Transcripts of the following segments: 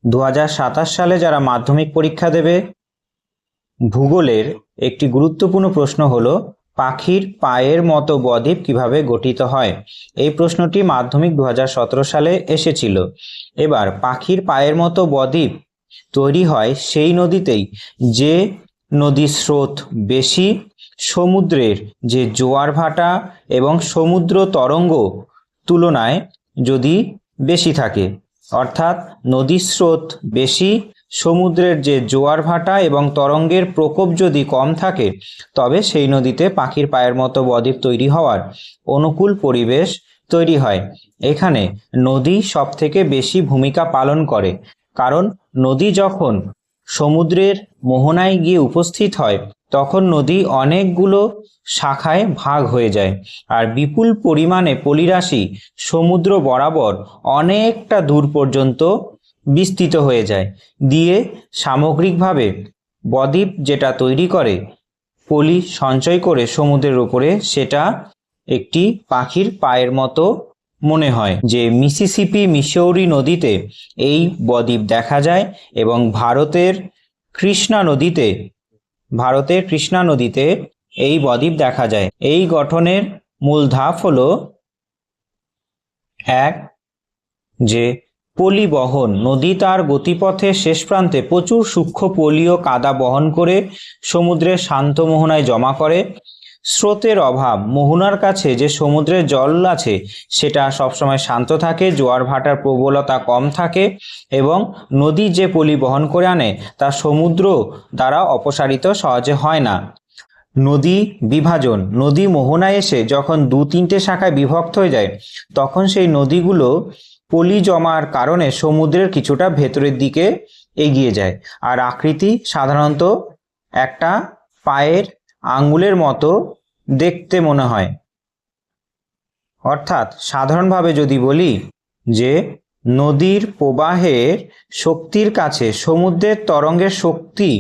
2027 সালে যারা মাধ্যমিক পরীক্ষা দেবে, ভূগোলের একটি গুরুত্বপূর্ণ প্রশ্ন হলো পাখির পায়ের মতো বদ্বীপ কিভাবে গঠিত হয়। এই প্রশ্নটি মাধ্যমিক 2017 সালে এসেছিল। এবার পাখির পায়ের মতো বদ্বীপ তৈরি হয় সেই নদীতেই যে নদীর স্রোত বেশি, সমুদ্রের যে জোয়ার ভাটা এবং সমুদ্র তরঙ্গ তুলনায় যদি বেশি থাকে, অর্থাৎ নদীর স্রোত বেশি, সমুদ্রের যে জোয়ার ভাটা এবং তরঙ্গের প্রকোপ যদি কম থাকে, তবে সেই নদীতে পাখির পায়ের মতো বদ্বীপ তৈরি হওয়ার অনুকূল পরিবেশ তৈরি হয়। এখানে নদী সবথেকে বেশি ভূমিকা পালন করে, কারণ নদী যখন সমুদ্রের মোহনায় গিয়ে উপস্থিত হয় তখন নদী অনেকগুলো শাখায় ভাগ হয়ে যায়, আর বিপুল পরিমাণে পলিরাশি সমুদ্র বরাবর অনেকটা দূর পর্যন্ত বিস্তৃত হয়ে যায়, দিয়ে সামগ্রিকভাবে বদ্বীপ যেটা তৈরি করে পলি সঞ্চয় করে সমুদ্রের উপরে, সেটা একটি পাখির পায়ের মতো মনে হয়। যে মিসিসিপি মিসৌরি নদীতে এই বদ্বীপ দেখা যায় এবং ভারতের কৃষ্ণা নদীতে এই বদ্বীপ দেখা যায়। এই গঠনের মূল ধাপ হলো এক, যে পলি বহন। নদী তার গতিপথের শেষ প্রান্তে প্রচুর সূক্ষ্ম পলি ও কাদা বহন করে সমুদ্রের শান্ত মোহনায় জমা করে। স্রোতের অভাব, মোহনার কাছে যে সমুদ্রের জল আছে সেটা সবসময় শান্ত থাকে, জোয়ার ভাটার প্রবলতা কম থাকে এবং নদী যে পলি বহন করে আনে তা সমুদ্র দ্বারা অপসারিত সহজে হয় না। নদী বিভাজন, নদী মোহনায় এসে যখন 2-3টে শাখায় বিভক্ত হয়ে যায় তখন সেই নদীগুলো পলি জমার কারণে সমুদ্রের কিছুটা ভেতরের দিকে এগিয়ে যায়, আর আকৃতি সাধারণত একটা পায়ের আঙ্গুলের মতো দেখতে মনে হয়। অর্থাৎ সাধারণভাবে যদি বলি যে নদীর প্রবাহের শক্তির কাছে সমুদ্রের তরঙ্গের শক্তি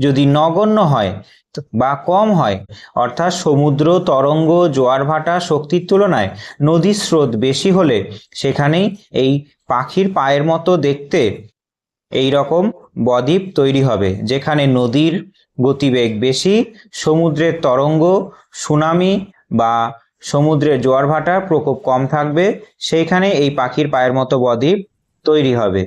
যদি নগণ্য হয় বা কম হয়, অর্থাৎ সমুদ্র তরঙ্গ জোয়ার ভাটা শক্তির তুলনায় নদীর স্রোত বেশি হলে সেখানেই এই পাখির পায়ের মতো দেখতে এই রকম বদ্বীপ তৈরি হবে, যেখানে নদীর গতিবেগ বেশি, সমুদ্রের তরঙ্গ সুনামি বা সমুদ্রের জোয়ার ভাটার প্রকোপ কম থাকবে, সেইখানে এই পাখির পায়ের মতো বদ্বীপ তৈরি হবে।